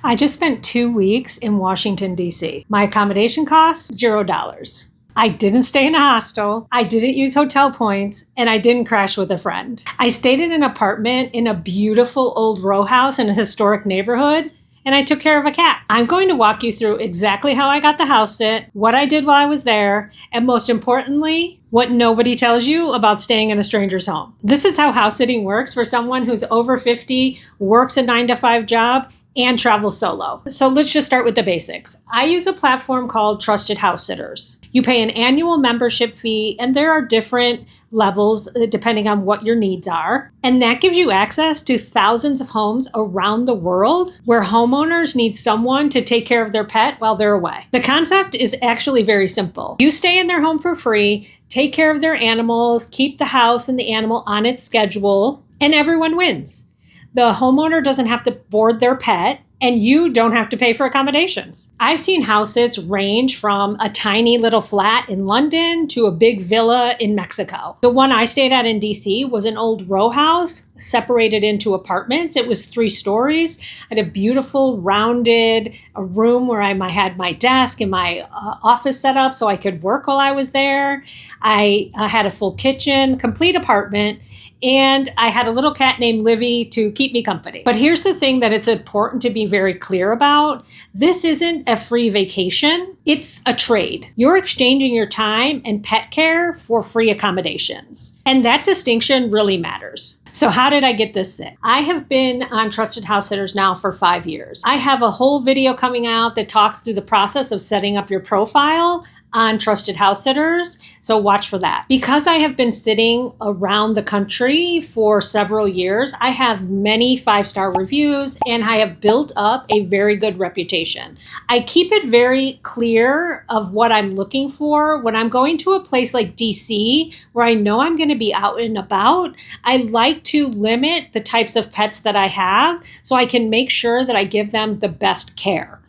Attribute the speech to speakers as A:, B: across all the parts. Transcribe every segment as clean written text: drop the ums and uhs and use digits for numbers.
A: I just spent 2 weeks in Washington, D.C. My accommodation costs $0. I didn't stay in a hostel, I didn't use hotel points, and I didn't crash with a friend. I stayed in an apartment in a beautiful old row house in a historic neighborhood, and I took care of a cat. I'm going to walk you through exactly how I got the house sit, what I did while I was there, and most importantly, what nobody tells you about staying in a stranger's home. This is how house sitting works for someone who's over 50, works a 9-to-5 job, and travel solo. So let's just start with the basics. I use a platform called Trusted House Sitters. You pay an annual membership fee, and there are different levels depending on what your needs are. And that gives you access to thousands of homes around the world where homeowners need someone to take care of their pet while they're away. The concept is actually very simple. You stay in their home for free, take care of their animals, keep the house and the animal on its schedule, and everyone wins. The homeowner doesn't have to board their pet, and you don't have to pay for accommodations. I've seen house sits range from a tiny little flat in London to a big villa in Mexico. The one I stayed at in DC was an old row house separated into apartments. It was 3 stories. I had a beautiful rounded room where I had my desk and my office set up so I could work while I was there. I had a full kitchen, complete apartment. And I had a little cat named Livy to keep me company. But here's the thing that it's important to be very clear about. This isn't a free vacation. It's a trade. You're exchanging your time and pet care for free accommodations. And that distinction really matters. So how did I get this sit? I have been on Trusted House Sitters now for 5 years. I have a whole video coming out that talks through the process of setting up your profile on Trusted House Sitters, so watch for that. Because I have been sitting around the country for several years, I have many 5-star reviews and I have built up a very good reputation. I keep it very clear of what I'm looking for. When I'm going to a place like DC, where I know I'm gonna be out and about, I like to limit the types of pets that I have so I can make sure that I give them the best care.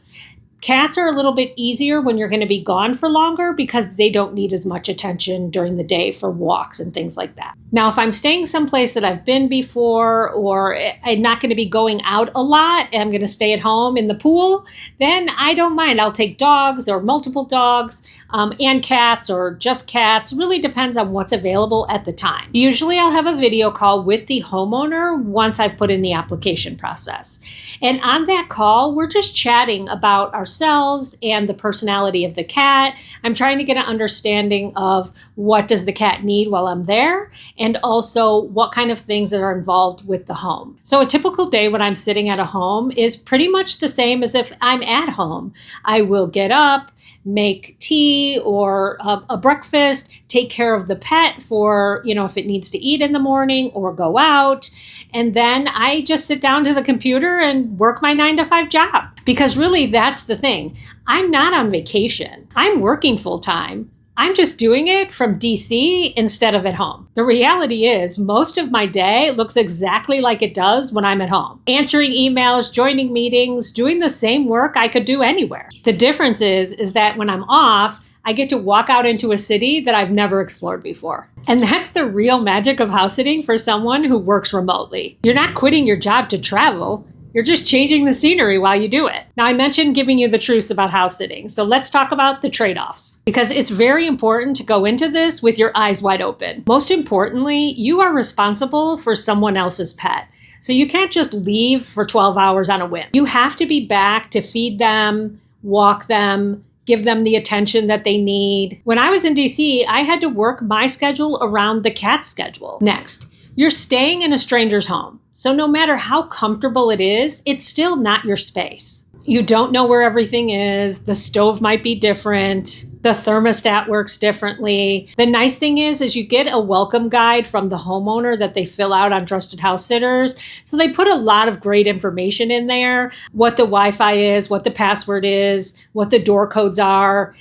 A: Cats are a little bit easier when you're going to be gone for longer because they don't need as much attention during the day for walks and things like that. Now, if I'm staying someplace that I've been before or I'm not going to be going out a lot and I'm going to stay at home in the pool, then I don't mind. I'll take dogs or multiple dogs and cats or just cats. It really depends on what's available at the time. Usually I'll have a video call with the homeowner once I've put in the application process. And on that call, we're just chatting about ourselves and the personality of the cat. I'm trying to get an understanding of what does the cat need while I'm there, and also what kind of things are involved with the home. So a typical day when I'm sitting at a home is pretty much the same as if I'm at home. I will get up, make tea or a breakfast, take care of the pet for, if it needs to eat in the morning or go out. And then I just sit down to the computer and work my 9-to-5 job. Because really that's the thing. I'm not on vacation. I'm working full time. I'm just doing it from DC instead of at home. The reality is most of my day looks exactly like it does when I'm at home. Answering emails, joining meetings, doing the same work I could do anywhere. The difference is that when I'm off, I get to walk out into a city that I've never explored before. And that's the real magic of house sitting for someone who works remotely. You're not quitting your job to travel. You're just changing the scenery while you do it. Now, I mentioned giving you the truths about house sitting. So let's talk about the trade-offs, because it's very important to go into this with your eyes wide open. Most importantly, you are responsible for someone else's pet. So you can't just leave for 12 hours on a whim. You have to be back to feed them, walk them, give them the attention that they need. When I was in DC, I had to work my schedule around the cat's schedule. Next, you're staying in a stranger's home. So no matter how comfortable it is, it's still not your space. You don't know where everything is. The stove might be different. The thermostat works differently. The nice thing is you get a welcome guide from the homeowner that they fill out on Trusted House Sitters. So they put a lot of great information in there, what the Wi-Fi is, what the password is, what the door codes are,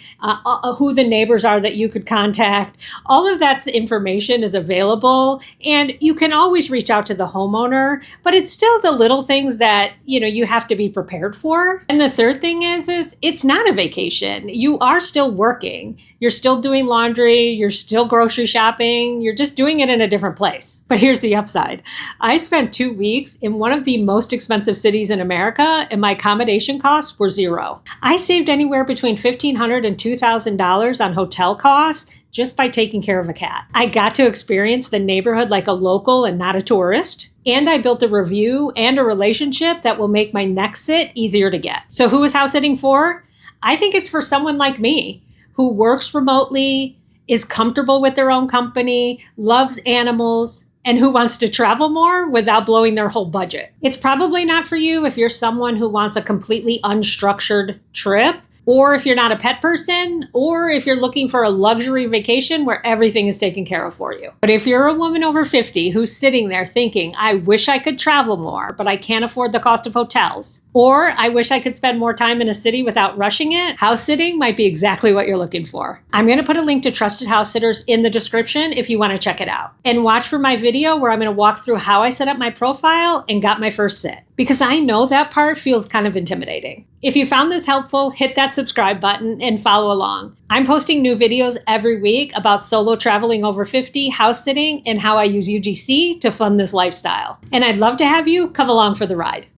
A: who the neighbors are that you could contact. All of that information is available, and you can always reach out to the homeowner, but it's still the little things that, you have to be prepared for. And the third thing is it's not a vacation. You are still working working. You're still doing laundry. You're still grocery shopping. You're just doing it in a different place. But here's the upside. I spent 2 weeks in one of the most expensive cities in America, and my accommodation costs were zero. I saved anywhere between $1,500 and $2,000 on hotel costs just by taking care of a cat. I got to experience the neighborhood like a local and not a tourist. And I built a review and a relationship that will make my next sit easier to get. So who is house sitting for? I think it's for someone like me who works remotely, is comfortable with their own company, loves animals, and who wants to travel more without blowing their whole budget. It's probably not for you if you're someone who wants a completely unstructured trip, or if you're not a pet person, or if you're looking for a luxury vacation where everything is taken care of for you. But if you're a woman over 50 who's sitting there thinking, I wish I could travel more, but I can't afford the cost of hotels, or I wish I could spend more time in a city without rushing it, house sitting might be exactly what you're looking for. I'm going to put a link to Trusted House Sitters in the description if you want to check it out. And watch for my video where I'm going to walk through how I set up my profile and got my first sit, because I know that part feels kind of intimidating. If you found this helpful, hit that subscribe button and follow along. I'm posting new videos every week about solo traveling over 50, house sitting, and how I use UGC to fund this lifestyle. And I'd love to have you come along for the ride.